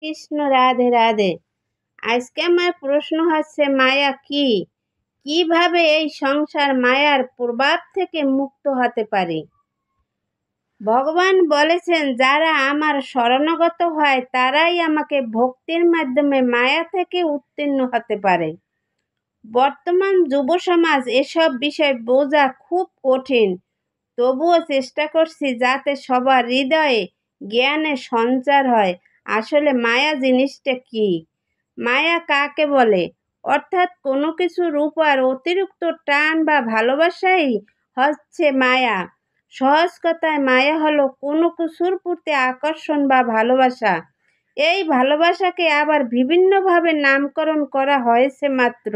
কৃষ্ণ, রাধে রাধে। আজকে আমার প্রশ্ন হচ্ছে মায়া কি? কিভাবে এই সংসার মায়ার প্রভাব থেকে মুক্ত হতে পারে? ভগবান বলেছেন, যারা আমার শরণাগত হয় তারাই আমাকে ভক্তির মাধ্যমে মায়া থেকে উত্তীর্ণ হতে পারে। বর্তমান যুব সমাজ এসব বিষয় বোঝা খুব কঠিন, তবুও চেষ্টা করছি যাতে সবার হৃদয়ে জ্ঞানের সঞ্চার হয়। আসলে মায়া জিনিসটা কি? মায়া কাকে বলে? অর্থাৎ কোনো কিছুর উপর অতিরিক্ত টান বা ভালোবাসাই হচ্ছে মায়া। সহজ কথায় মায়া হলো কোনো কিছুর প্রতি আকর্ষণ বা ভালোবাসা। এই ভালোবাসাকে আবার বিভিন্নভাবে নামকরণ করা হয়েছে মাত্র।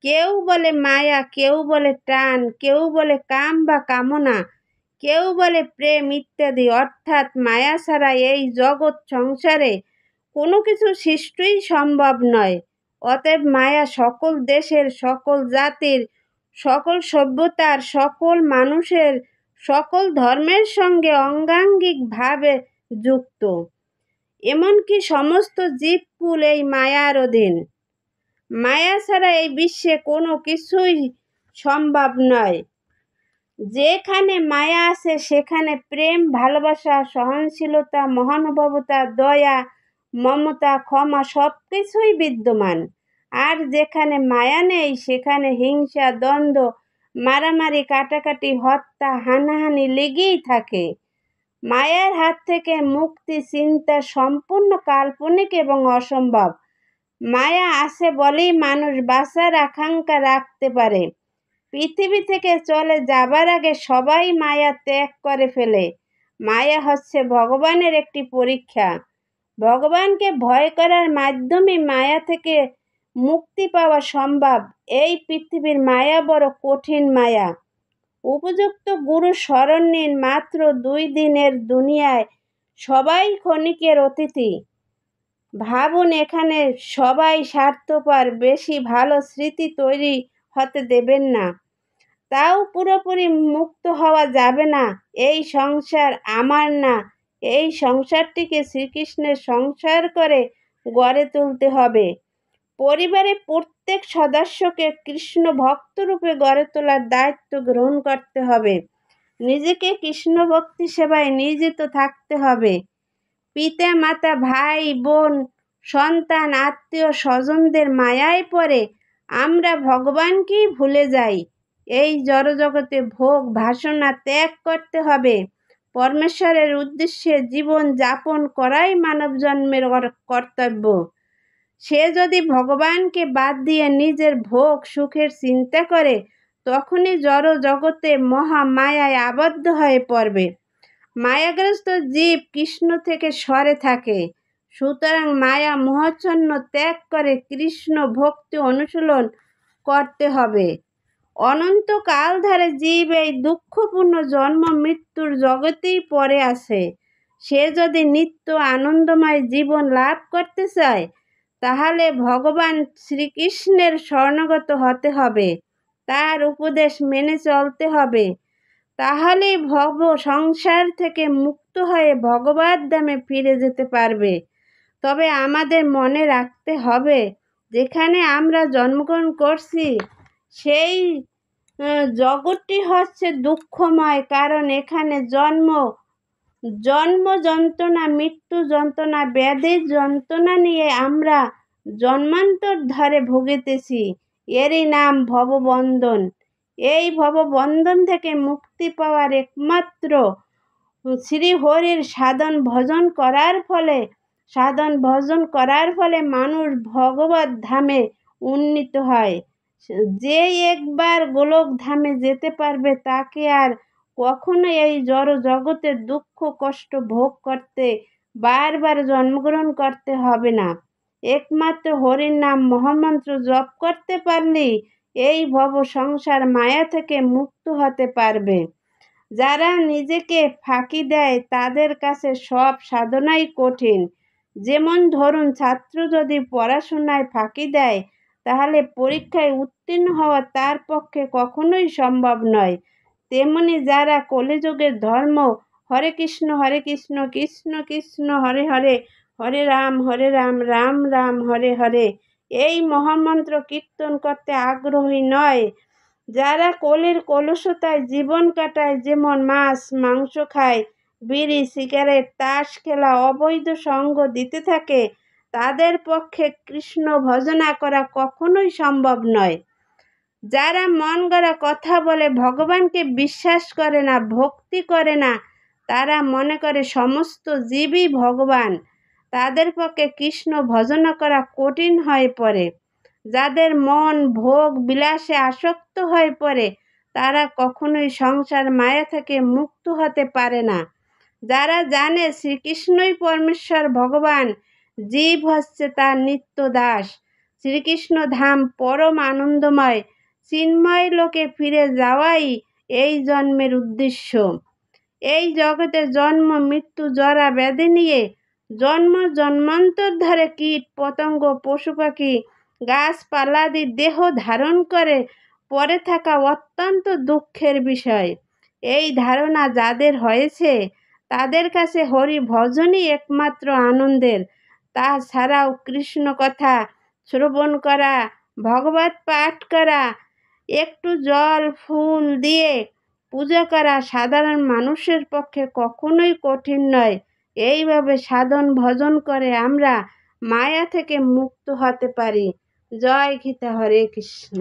কেউ বলে মায়া, কেউ বলে টান, কেউ বলে কাম বা কামনা, কেউ বলে প্রেম ইত্যাদি। অর্থাৎ মায়া ছাড়া এই জগৎ সংসারে কোনো কিছু সৃষ্টিই সম্ভব নয়। অতএব মায়া সকল দেশের, সকল জাতির, সকল সভ্যতার, সকল মানুষের, সকল ধর্মের সঙ্গে অঙ্গাঙ্গিকভাবে যুক্ত। এমনকি সমস্ত জীবকুল এই মায়ার অধীন। মায়া ছাড়া এই বিশ্বে কোনো কিছুই সম্ভব নয়। যেখানে মায়া আছে সেখানে প্রেম, ভালোবাসা, সহনশীলতা, মহানুভবতা, দয়া, মমতা, ক্ষমা সব কিছুই বিদ্যমান। আর যেখানে মায়া নেই সেখানে হিংসা, দ্বন্দ্ব, মারামারি, কাটাকাটি, হত্যা, হানাহানি লেগেই থাকে। মায়ার হাত থেকে মুক্তি চিন্তা সম্পূর্ণ কাল্পনিক এবং অসম্ভব। মায়া আছে বলেই মানুষ বাঁচার আকাঙ্ক্ষা রাখতে পারে। পৃথিবী থেকে চলে যাবার আগে সবাই মায়া ত্যাগ করে ফেলে। মায়া হচ্ছে ভগবানের একটি পরীক্ষা। ভগবানকে ভয় করার মাধ্যমে মায়া থেকে মুক্তি পাওয়া সম্ভব। এই পৃথিবীর মায়া বড় কঠিন মায়া। উপযুক্ত গুরু শরণ নিন। মাত্র 2 দিনের দুনিয়ায় সবাই ক্ষণিকের অতিথি। ভাবুন, এখানে সবাই স্বার্থপর, বেশি ভালো স্মৃতি তৈরি হতে দেবেন না। তাও পুরোপুরি মুক্ত হওয়া যাবে না। এই সংসার আমার না, এই সংসারটিকে শ্রীকৃষ্ণের সংসার করে গড়ে তুলতে হবে। পরিবারের প্রত্যেক সদস্যকে কৃষ্ণ ভক্তরূপে গড়ে তোলার দায়িত্ব গ্রহণ করতে হবে। নিজেকে কৃষ্ণ ভক্তি সেবায় নিয়োজিত থাকতে হবে। পিতা মাতা, ভাই বোন, সন্তান, আত্মীয় স্বজনদের মায়ায় পড়ে আমরা ভগবানকেই ভুলে যাই। এই জড়জগতে ভোগ বাসনা ত্যাগ করতে হবে। পরমেশ্বরের উদ্দেশ্যে জীবন যাপন করাই মানব জন্মের কর্তব্য। সে যদি ভগবানকে বাদ দিয়ে নিজের ভোগ সুখের চিন্তা করে, তখনই জড় জগতে মহা মায়ায় আবদ্ধ হয়ে পড়বে। মায়াগ্রস্ত জীব কৃষ্ণ থেকে সরে থাকে। সুতরাং মায়া মোহাচ্ছন্ন ত্যাগ করে কৃষ্ণ ভক্তি অনুশীলন করতে হবে। অনন্তকাল ধরে জীব এই দুঃখপূর্ণ জন্ম মৃত্যুর জগতেই পড়ে আছে। সে যদি নিত্য আনন্দময় জীবন লাভ করতে চায়, তাহলে ভগবান শ্রীকৃষ্ণের শরণাগত হতে হবে, তার উপদেশ মেনে চলতে হবে। তাহলেই ভব সংসার থেকে মুক্ত হয়ে ভগবত ধামে ফিরে যেতে পারবে। তবে আমাদের মনে রাখতে হবে, যেখানে আমরা জন্মগ্রহণ করছি সেই জগৎটি হচ্ছে দুঃখময়। কারণ এখানে জন্ম যন্ত্রণা, মৃত্যু যন্ত্রণা, ব্যাধির যন্ত্রণা নিয়ে আমরা জন্মান্তর ধরে ভুগিতেছি। এরই নাম ভববন্ধন। এই ভববন্ধন থেকে মুক্তি পাওয়ার একমাত্র শ্রীহরির সাধন ভজন করার ফলে মানুষ ভগবত ধামে উন্নীত হয়। যে একবার গোলক ধামে যেতে পারবে তাকে আর কখনো এই জড় জগতের দুঃখ কষ্ট ভোগ করতে, বারবার জন্মগ্রহণ করতে হবে না। একমাত্র হরির নাম মহামন্ত্র জপ করতে পারলেই এই ভব সংসার মায়া থেকে মুক্ত হতে পারবে। যারা নিজেকে ফাঁকি দেয় তাদের কাছে সব সাধনাই কঠিন। যেমন ধরুন, ছাত্র যদি পড়াশোনায় ফাঁকি দেয় তাহলে পরীক্ষায় উত্তীর্ণ হওয়া তার পক্ষে কখনোই সম্ভব নয়। তেমনি যারা কলিযুগের ধর্ম হরে কৃষ্ণ কৃষ্ণ কৃষ্ণ হরে হরে, হরে রাম রাম রাম হরে হরে এই মহামন্ত্র কীর্তন করতে আগ্রহী নয়, যারা কলির কলুষতায় জীবন কাটায়, যেমন মাছ মাংস খায়, বিড়ি সিগারেট তাস খেলা অবৈধ সঙ্গ দিতে থাকে, তাদের পক্ষে কৃষ্ণ ভজনা করা কখনোই সম্ভব নয়। যারা মন গড়া কথা বলে, ভগবানকে বিশ্বাস করে না, ভক্তি করে না, তারা মনে করে সমস্ত জীবই ভগবান, তাদের পক্ষে কৃষ্ণ ভজনা করা কঠিন হয়ে পড়ে। যাদের মন ভোগ বিলাসে আসক্ত হয়ে পড়ে, তারা কখনোই সংসার মায়া থেকে মুক্ত হতে পারে না। যারা জানে শ্রীকৃষ্ণই পরমেশ্বর ভগবান, জীব হচ্ছে তার নিত্য দাস, শ্রীকৃষ্ণ ধাম পরম আনন্দময়, চিন্ময় লোকে ফিরে যাওয়াই এই জন্মের উদ্দেশ্য। এই জগতে জন্ম মৃত্যু জরা ব্যাধি নিয়ে জন্ম জন্মান্তর ধরে কীট পতঙ্গ পশু পাখি গাছপালাদি দেহ ধারণ করে পড়ে থাকা অত্যন্ত দুঃখের বিষয়। এই ধারণা যাদের হয়েছে, তাদের কাছে হরি ভজনই একমাত্র আনন্দের। তাছাড়াও কৃষ্ণ কথা শ্রবণ করা, ভগবত পাঠ করা, একটু জল ফুল দিয়ে পূজা করা সাধারণ মানুষের পক্ষে কখনোই কঠিন নয়। এইভাবে সাধন ভজন করে আমরা মায়া থেকে মুক্ত হতে পারি। জয় গীতা, হরে কৃষ্ণ।